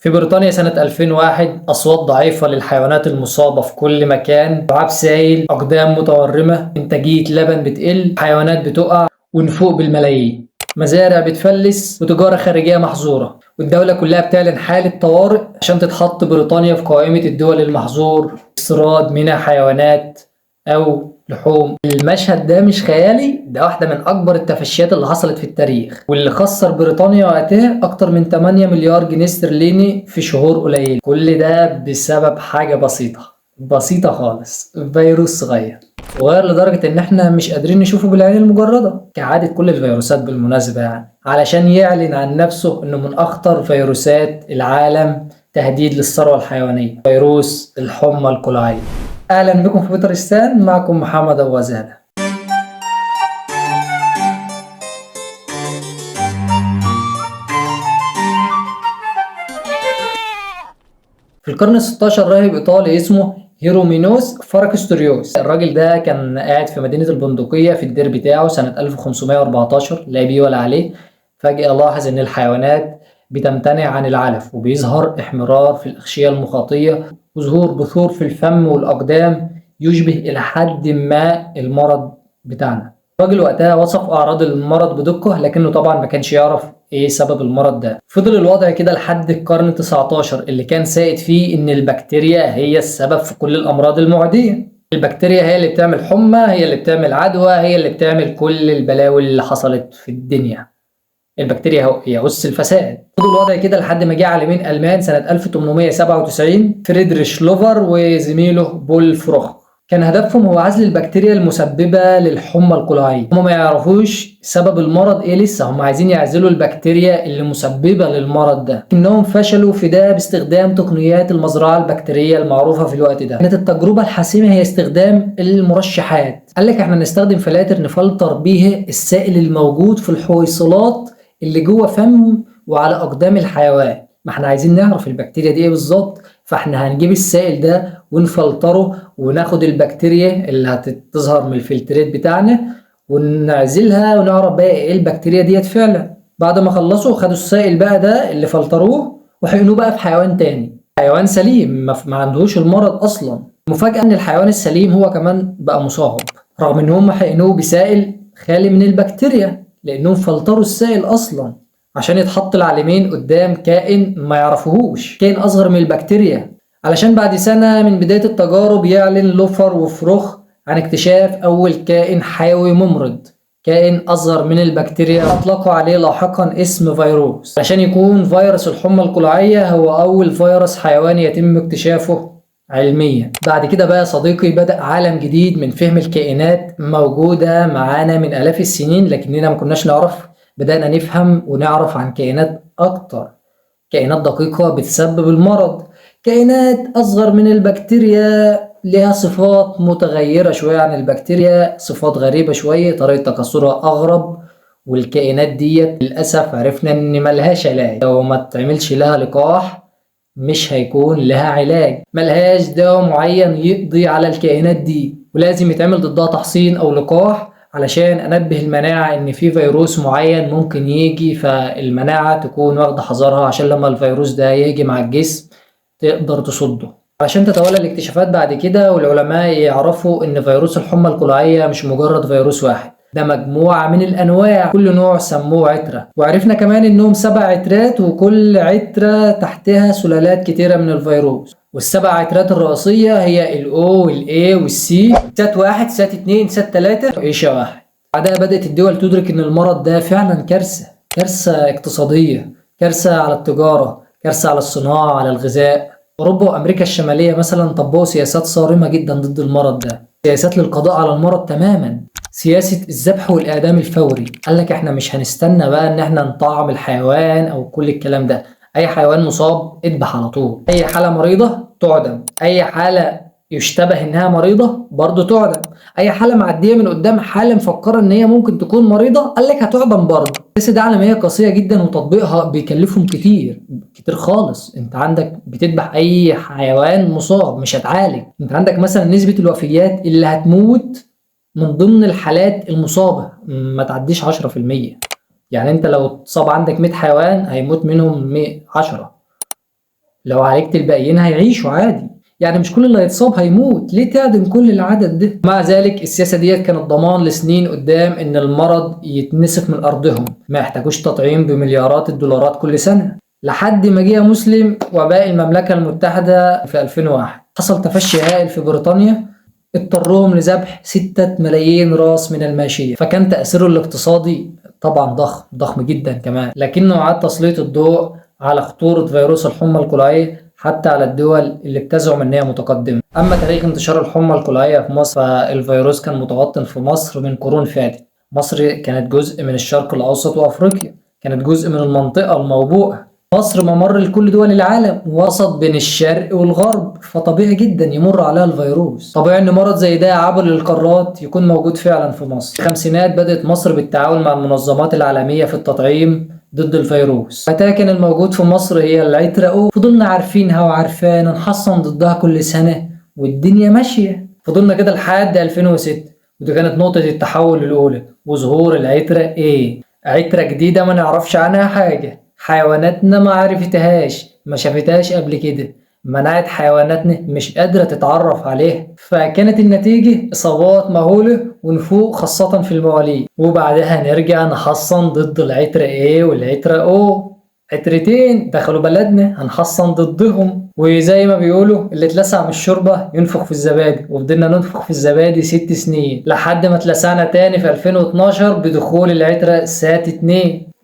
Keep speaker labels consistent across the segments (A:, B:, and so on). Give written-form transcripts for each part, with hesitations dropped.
A: في بريطانيا سنة 2001 أصوات ضعيفة للحيوانات المصابة في كل مكان، لعاب سايل، أقدام متورمة، إنتاجية لبن بتقل، حيوانات بتقع، ونفوق بالملايين، مزارع بتفلس، وتجارة خارجية محظورة، والدولة كلها بتعلن حالة طوارئ عشان تتحط بريطانيا في قائمة الدول المحظور استيراد منها حيوانات أو لحوم. المشهد ده مش خيالي، ده واحدة من أكبر التفشيات اللي حصلت في التاريخ، واللي خسر بريطانيا وقتها أكتر من 8 مليار جنيه استرليني في شهور قليلة. كل ده بسبب حاجة بسيطة خالص، فيروس صغير لدرجة إن إحنا مش قادرين نشوفه بالعين المجردة، كعادة كل الفيروسات بالمناسبة، يعني علشان يعلن عن نفسه إنه من أخطر فيروسات العالم تهديد للثروة الحيوانية، فيروس الحمى القلعية. أهلا بكم في بترستان، معكم محمد أبو غزالة. في القرن الستاشر راهب إيطالي اسمه هيرومينوس فاركستوريوس. الراجل ده كان قاعد في مدينة البندقية في الدير بتاعه سنة 1514، لا بيه ولا عليه. فجأة لاحظ إن الحيوانات بتمتنع عن العلف، وبيظهر احمرار في الأغشية المخاطية وظهور بثور في الفم والأقدام يشبه إلى حد ما المرض بتاعنا. الراجل وقتها وصف أعراض المرض بدقة، لكنه طبعا ما كانش يعرف إيه سبب المرض ده. فضل الوضع كده لحد القرن 19 اللي كان سائد فيه إن البكتيريا هي السبب في كل الأمراض المعدية. البكتيريا هي اللي بتعمل حمى، هي اللي بتعمل عدوى، هي اللي بتعمل كل البلاوي اللي حصلت في الدنيا. البكتيريا هي أس الفساد. فضل الوضع كده لحد ما جه عالمين ألمان سنة 1897، فريدريش لوفر وزميله بول فروخ. كان هدفهم هو عزل البكتيريا المسببة للحمى القلعية. هم ما يعرفوش سبب المرض ايه لسه، هم عايزين يعزلوا البكتيريا اللي مسببة للمرض ده، لكنهم فشلوا في ده باستخدام تقنيات المزرعة البكتيرية المعروفة في الوقت ده. كانت التجربة الحاسمة هي استخدام المرشحات. قال لك احنا نستخدم فلاتر نفلتر بيها السائل الموجود في الحويصلات اللي جوه فم وعلى أقدام الحيوان. ما احنا عايزين نعرف البكتيريا دي ايه بالظبط، فاحنا هنجيب السائل ده ونفلتره وناخد البكتيريا اللي هتظهر من الفلترات بتاعنا ونعزلها ونعرف بقى ايه البكتيريا ديت فعلا. بعد ما خلصوا خدوا السائل بقى ده اللي فلتروه وحقنوه بقى في حيوان تاني، حيوان سليم ما عندهوش المرض اصلا. المفاجأة ان الحيوان السليم هو كمان بقى مصاب، رغم ان هم حقنوه بسائل خالي من البكتيريا، لانهم فلتروا السائل اصلا عشان يتحط العالمين قدام كائن ما يعرفوهوش، كائن اصغر من البكتيريا. علشان بعد سنة من بداية التجارب يعلن لوفر وفروخ عن اكتشاف أول كائن حيوي ممرض، كائن أصغر من البكتيريا أطلقوا عليه لاحقا اسم فيروس، عشان يكون فيروس الحمى القلعية هو أول فيروس حيواني يتم اكتشافه علميا. بعد كده بقى صديقي بدأ عالم جديد من فهم الكائنات موجودة معانا من آلاف السنين لكننا ما كناش نعرف. بدأنا نفهم ونعرف عن كائنات أكتر، كائنات دقيقة بتسبب المرض، كائنات أصغر من البكتيريا، لها صفات متغيرة شوية عن البكتيريا، صفات غريبة شوية، طريقة تكاثرها أغرب. والكائنات ديت للأسف عرفنا إن ملهاش علاج، لو ما تعملش لها لقاح مش هيكون لها علاج، ملهاش دواء معين يقضي على الكائنات دي، ولازم يتعمل ضدها تحصين أو لقاح علشان أنبه المناعة إن في فيروس معين ممكن يجي، فالمناعة تكون واخدة حذرها عشان لما الفيروس ده يهجم على الجسم تقدر تصده. علشان تتوالى الاكتشافات بعد كده والعلماء يعرفوا إن فيروس الحمى القلعية مش مجرد فيروس واحد، ده مجموعة من الأنواع، كل نوع سموه عترة. وعرفنا كمان إنهم 7 عترات، وكل عترة تحتها سلالات كتيرة من الفيروس. والسبع عترات الرئيسية هي الأو والإي والسي، سات 1 سات 2 سات 3 وإيشا 1. بعدها بدأت الدول تدرك إن المرض ده فعلا كارثة، كارثة اقتصادية، كارثة على التجارة، كارثة على الصناعة، على الغذاء. أوروبا وأمريكا الشمالية مثلا طبقوا سياسات صارمة جدا ضد المرض ده، سياسات للقضاء على المرض تماما، سياسة الذبح والإعدام الفوري. قال لك احنا مش هنستنى بقى ان احنا نطعم الحيوان او كل الكلام ده، اي حيوان مصاب اذبح على طول، اي حالة مريضة تعدم، اي حالة يشتبه انها مريضة برضو تعدم، اي حالة معدية من قدام حالة مفكرة ان هي ممكن تكون مريضة قال لك هتعدم برضو. السياسة دي عالمية قاسية جدا وتطبيقها بيكلفهم كتير كتير خالص. انت عندك بتذبح اي حيوان مصاب مش هتعالج، انت عندك مثلا نسبة الوفيات اللي هتموت من ضمن الحالات المصابة ما تعديش 10%. يعني انت لو تصاب عندك 100 حيوان هيموت منهم 10. لو عالجت الباقيين هيعيشوا عادي. يعني مش كل اللي هيتصاب هيموت، ليه تعدم كل العدد ده؟ مع ذلك السياسة ديت كانت ضمان لسنين قدام ان المرض يتنسف من ارضهم، ما يحتاجوش تطعيم بمليارات الدولارات كل سنة، لحد ما جه مسلم وباء المملكة المتحدة في 2001. حصل تفشي هائل في بريطانيا، اضطروهم لذبح 6 ملايين راس من الماشية، فكان تأثيره الاقتصادي طبعا ضخم جدا كمان، لكنه عاد تسليط الضوء على خطورة فيروس الحمى القلعية حتى على الدول اللي بتزعم ان هي متقدمة. اما تاريخ انتشار الحمى القلعية في مصر، فالفيروس كان متوطن في مصر من قرون فاتت. مصر كانت جزء من الشرق الاوسط وافريقيا، كانت جزء من المنطقة الموبوءة. مصر ممر لكل دول العالم، وسط بين الشرق والغرب، فطبيعي جدا يمر عليها الفيروس. طبيعي ان مرض زي ده عبر للقارات يكون موجود فعلا في مصر. في الخمسينات بدأت مصر بالتعاون مع المنظمات العالمية في التطعيم ضد الفيروس. متى كان الموجود في مصر هي العترة او فضلنا عارفينها وعارفانا نحصن ضدها كل سنة والدنيا ماشية. فضلنا كده لحد 2006، ودي كانت نقطة التحول الأولى وظهور العترة ايه، عترة جديدة ما نعرفش عنها حاجة، حيواناتنا ما عرفتهاش، ما شافتهاش قبل كده، مناعة حيواناتنا مش قادرة تتعرف عليها، فكانت النتيجة إصابات مهولة ونفوق خاصة في المواليد. وبعدها نرجع نحصن ضد العترة A والعترة O، عترتين دخلوا بلدنا هنحصن ضدهم. وزي ما بيقولوا اللي اتلسع من الشوربة ينفخ في الزبادي، وفضلنا ننفخ في الزبادي 6 سنين لحد ما اتلسعنا تاني في 2012 بدخول العترة SAT2.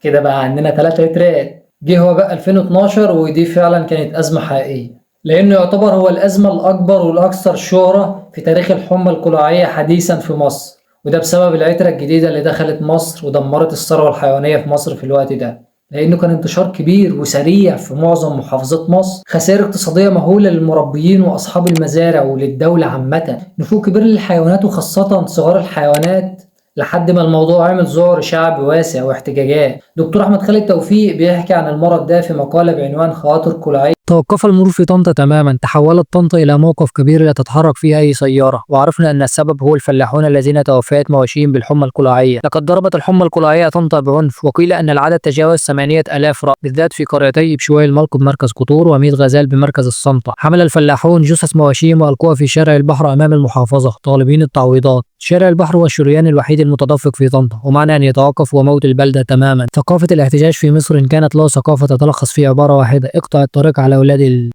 A: كده بقى عندنا 3 عترات. جه هو بقى 2012 ودي فعلا كانت أزمة حقيقية، لأنه يعتبر هو الأزمة الأكبر والأكثر شهرة في تاريخ الحمى القلعية حديثا في مصر، وده بسبب العترة الجديدة اللي دخلت مصر ودمرت الثروة الحيوانية في مصر في الوقت ده، لأنه كان انتشار كبير وسريع في معظم محافظات مصر، خسائر اقتصادية مهولة للمربيين وأصحاب المزارع وللدولة عامة، نفوق كبير للحيوانات وخاصة صغار الحيوانات، لحد ما الموضوع عمل ذعر شعبي واسع واحتجاجات. دكتور أحمد خالد توفيق بيحكي عن المرض ده في مقالة بعنوان خواطر قلعية. توقف المرور في طنطا تماما، تحولت طنطا إلى موقف كبير لا تتحرك فيه أي سيارة، وعرفنا أن السبب هو الفلاحون الذين توفيت مواشيهم بالحمى القلعية. لقد ضربت الحمى القلعية طنطا بعنف، وقيل أن العدد تجاوز 8000 رأس، بالذات في قريتي بشوي الملق بمركز قطور وميت غزال بمركز السلطة. حمل الفلاحون جثث مواشيهم وألقوها في شارع البحر أمام المحافظة طالبين التعويضات. شارع البحر هو الشريان الوحيد المتدفق في طنطا، ومعنى أن يتوقف هو موت البلدة تماما. ثقافة الاحتجاج في مصر إن كانت له ثقافة تتلخص في عبارة واحدة: اقطع الطريق على أولاد.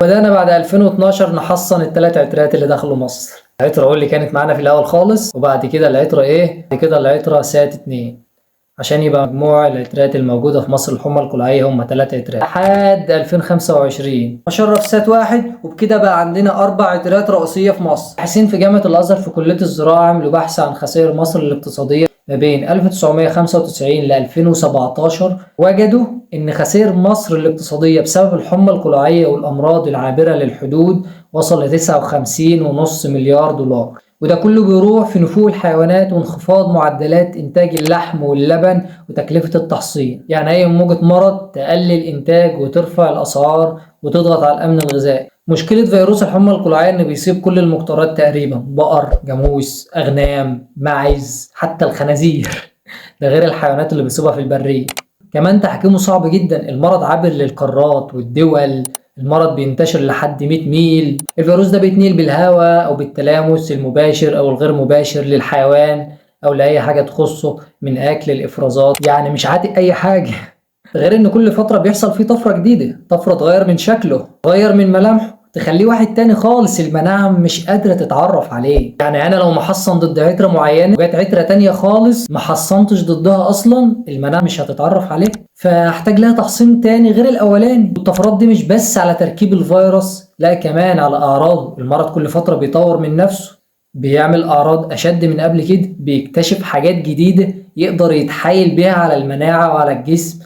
A: بدأنا بعد 2012 نحصن ال3 عترات اللي دخلوا مصر. العترة أو اللي كانت معانا في الأول خالص، وبعد كده العترة إيه؟ بعد كده العترة SAT2، عشان يبقى مجموع العترات الموجودة في مصر الحمى القلعية هم 3 عترات لحد 2025. وشرف SAT1، وبكده بقى عندنا 4 عترات رئيسية في مصر. باحثين في جامعة الأزهر في كلية الزراعة عملوا بحث عن خسائر مصر الاقتصادية ما بين 1995 ل 2017، وجدوا إن خسائر مصر الاقتصادية بسبب الحمى القلعية والأمراض العابرة للحدود وصل ل 59.5 مليار دولار، وده كله بيروح في نفوق الحيوانات وانخفاض معدلات إنتاج اللحم واللبن وتكلفة التحصين. يعني أي موجة مرض تقلل إنتاج وترفع الأسعار وتضغط على الأمن الغذائي. مشكلة فيروس الحمى القلعية إنه بيصيب كل المقطرات تقريبا، بقر، جاموس، أغنام، معز، حتى الخنازير ده غير الحيوانات اللي بيصيبها في البرية. كمان تحكيمه صعب جدا، المرض عابر للقارات والدول، المرض بينتشر لحد 100 ميل. الفيروس ده بيتنقل بالهواء أو بالتلامس المباشر أو الغير مباشر للحيوان أو لأي حاجة تخصه من أكل الإفرازات، يعني مش عاتق أي حاجة. غير ان كل فترة بيحصل فيه طفرة جديدة، طفرة تغير من شكله، تغير من ملامحه، تخليه واحد تاني خالص المناعة مش قادرة تتعرف عليه. يعني انا لو محصن ضد عترة معينة وجات عترة تانية خالص ما حصنتش ضدها اصلا، المناعة مش هتتعرف عليه، فاحتاج لها تحصين تاني غير الاولاني. والطفرات دي مش بس على تركيب الفيروس، لا كمان على اعراضه. المرض كل فترة بيطور من نفسه، بيعمل اعراض اشد من قبل كده، بيكتشف حاجات جديدة يقدر يتحايل بيها على المناعة وعلى الجسم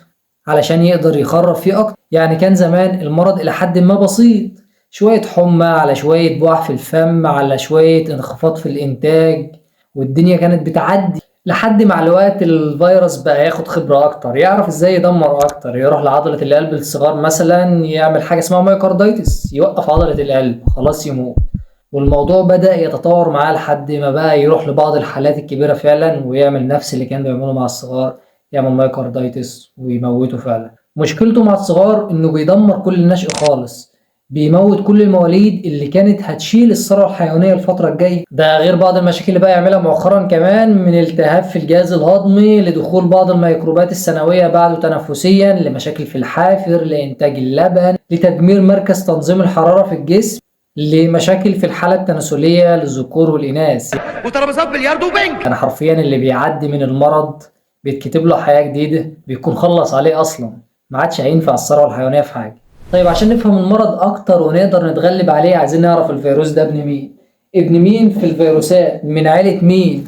A: علشان يقدر يخرب فيه اكتر. يعني كان زمان المرض الى حد ما بسيط، شوية حمى على شوية بوح في الفم على شوية انخفاض في الانتاج، والدنيا كانت بتعدي. لحد مع الوقت الفيروس بقى ياخد خبرة اكتر، يعرف ازاي يدمر اكتر، يروح لعضلة القلب الصغار مثلا يعمل حاجة اسمها مايوكاردايتس، يوقف عضلة القلب خلاص يموت. والموضوع بدأ يتطور معاه لحد ما بقى يروح لبعض الحالات الكبيرة فعلا ويعمل نفس اللي كان بيعمله مع الصغار، يعمل مايوكاردايتس ويموته فعلا. مشكلته مع الصغار إنه بيدمر كل النشء خالص، بيموت كل المواليد اللي كانت هتشيل الثروة الحيوانية الفترة الجاية. ده غير بعض المشاكل اللي بقى يعملها مؤخرا كمان، من التهاب في الجهاز الهضمي لدخول بعض الميكروبات الثانوية بعده تنفسيا، لمشاكل في الحافر، لإنتاج اللبن، لتدمير مركز تنظيم الحرارة في الجسم، لمشاكل في الحالة التناسلية للذكور والإناث.
B: وترابيزات بلياردو وبنج.
A: يعني حرفيا اللي بيعدي من المرض بيتكتب له حياة جديدة، بيكون خلص عليه أصلا، ما عادش هينفع الثروة الحيوانية في حاجة. طيب عشان نفهم المرض أكتر ونقدر نتغلب عليه، عايزين نعرف الفيروس ده ابن مين؟ ابن مين في الفيروسات؟ من عيلة مين؟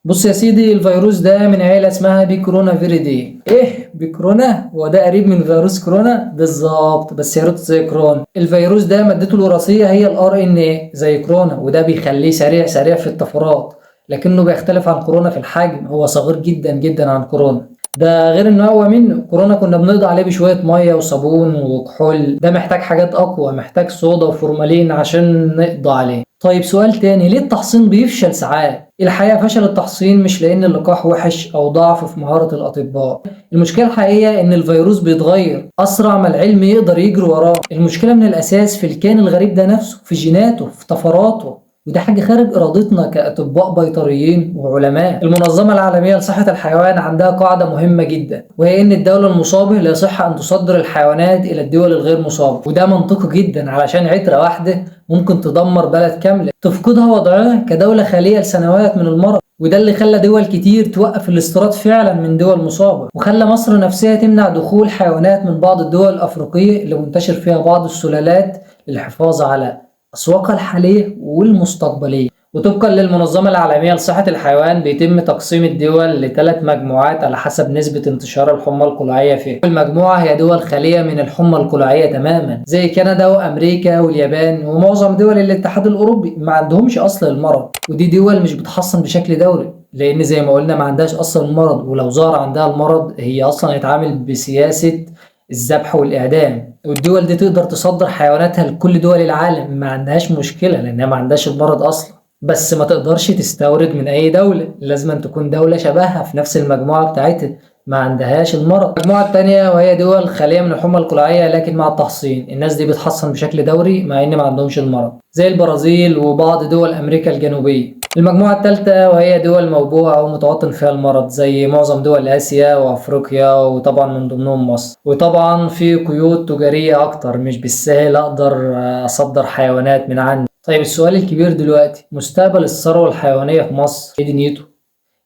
A: بص يا سيدي، الفيروس ده من عيلة اسمها بيكرونا فيريدي. ايه بيكرونا؟ هو ده قريب من فيروس كورونا؟ بالظبط، بس يا ريت زي كورونا. الفيروس ده مادته الوراثية هي الار ان ايه زي كورونا، وده بيخليه سريع في الطفرات، لكنه بيختلف عن كورونا في الحجم، هو صغير جدا جدا عن كورونا. ده غير انه اقوى منه. كورونا كنا بنقضي عليه بشويه ميه وصابون وكحول، ده محتاج حاجات اقوى، محتاج صودا وفورمالين عشان نقضي عليه. طيب سؤال تاني، ليه التحصين بيفشل ساعات؟ الحقيقه فشل التحصين مش لان اللقاح وحش او ضعف في مهاره الاطباء، المشكله الحقيقيه ان الفيروس بيتغير اسرع ما العلم يقدر يجري وراه. المشكله من الاساس في الكائن الغريب ده نفسه، في جيناته، في طفراته، وده حاجة خارج إرادتنا كأطباء بيطريين وعلماء. المنظمة العالمية لصحة الحيوان عندها قاعدة مهمة جدا، وهي إن الدولة المصابة لا يصح أن تصدر الحيوانات إلى الدول الغير مصابة، وده منطقي جدا علشان عترة واحدة ممكن تدمر بلد كاملة، تفقدها وضعها كدولة خالية لسنوات من المرض. وده اللي خلى دول كتير توقف الاستيراد فعلا من دول مصابة، وخلى مصر نفسها تمنع دخول حيوانات من بعض الدول الأفريقية اللي منتشر فيها بعض السلالات للحفاظ على أسواقها الحالية والمستقبلية. وطبقا للمنظمة العالمية لصحة الحيوان بيتم تقسيم الدول لثلاث مجموعات على حسب نسبة انتشار الحمى القلعية فيها. المجموعة هي دول خالية من الحمى القلعية تماما، زي كندا وأمريكا واليابان ومعظم دول الاتحاد الأوروبي، ما عندهمش أصل المرض، ودي دول مش بتحصن بشكل دوري، لأن زي ما قلنا ما عندهاش أصل المرض، ولو ظهر عندها المرض هي أصلا هتعامل بسياسة الذبح والإعدام. والدول دي تقدر تصدر حيواناتها لكل دول العالم، ما عندهاش مشكلة لأنها ما عندهاش المرض أصلا، بس ما تقدرش تستورد من أي دولة، لازم أن تكون دولة شبهها في نفس المجموعة بتاعتها ما عندهاش المرض. المجموعة التانية وهي دول خالية من الحمى القلعية لكن مع التحصين، الناس دي بتحصن بشكل دوري مع إن ما عندهمش المرض، زي البرازيل وبعض دول أمريكا الجنوبية. المجموعة الثالثة وهي دول موبوءة أو متوطن فيها المرض، زي معظم دول آسيا وأفريقيا، وطبعا من ضمنهم مصر. وطبعا في قيود تجارية أكتر، مش بالسهل أقدر أصدر حيوانات من عندي. طيب السؤال الكبير دلوقتي، مستقبل الثروة الحيوانية في مصر إيه دنيته؟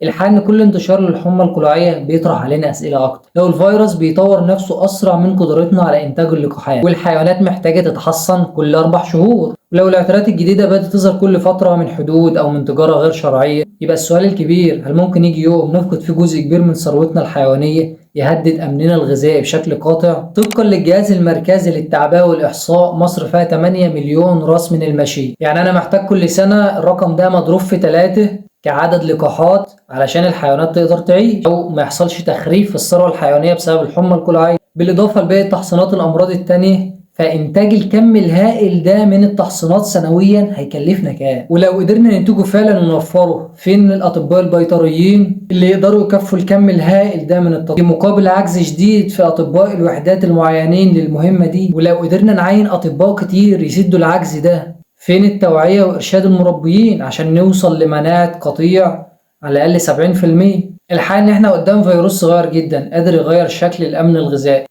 A: الحقيقة إن كل انتشار للحمى القلعية بيطرح علينا أسئلة أكتر. لو الفيروس بيطور نفسه أسرع من قدرتنا على إنتاج اللقاحات، والحيوانات محتاجة تتحصن كل 4 شهور، ولو الاعتراضات الجديدة بدأت تظهر كل فترة من حدود أو من تجارة غير شرعية، يبقى السؤال الكبير، هل ممكن يجي يوم نفقد فيه جزء كبير من ثروتنا الحيوانية يهدد أمننا الغذائي بشكل قاطع؟ طبقا للجهاز المركزي للتعبئة والإحصاء، مصر فيها 8 مليون راس من الماشية، يعني أنا محتاج كل سنة الرقم ده مضروب في 3 كعدد لقاحات علشان الحيوانات تقدر تعيش، او ما يحصلش تخريب في الثروه الحيوانيه بسبب الحمى القلعيه، بالاضافه لباقي تحصينات الامراض التانية. فانتاج الكم الهائل ده من التحصينات سنويا هيكلفنا كام؟ ولو قدرنا ننتجه فعلا ونوفره، فين الاطباء البيطريين اللي يقدروا يكفوا الكم الهائل ده من التطعيم مقابل عجز شديد في اطباء الوحدات المعينين للمهمه دي؟ ولو قدرنا نعين اطباء كتير يسدوا العجز ده، فين التوعية وإرشاد المربيين عشان نوصل لمناعة قطيع على الأقل 70%؟ الحقيقة إن إحنا قدام فيروس صغير جدا قادر يغير شكل الأمن الغذائي،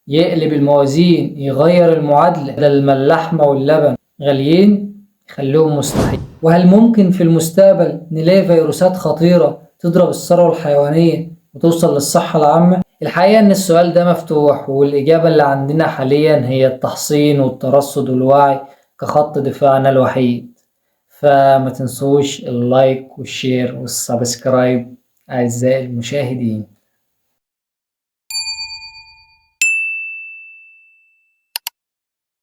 A: يقلب الموازين، يغير المعادلة، بدل ما اللحمة واللبن غاليين يخليهم مستحيل. وهل ممكن في المستقبل نلاقي فيروسات خطيرة تضرب الثروة الحيوانية وتوصل للصحة العامة؟ الحقيقة إن السؤال ده مفتوح، والإجابة اللي عندنا حاليا هي التحصين والترصد والوعي كخط دفاعنا الوحيد. فما تنسوش اللايك والشير والسبسكرايب أعزائي المشاهدين.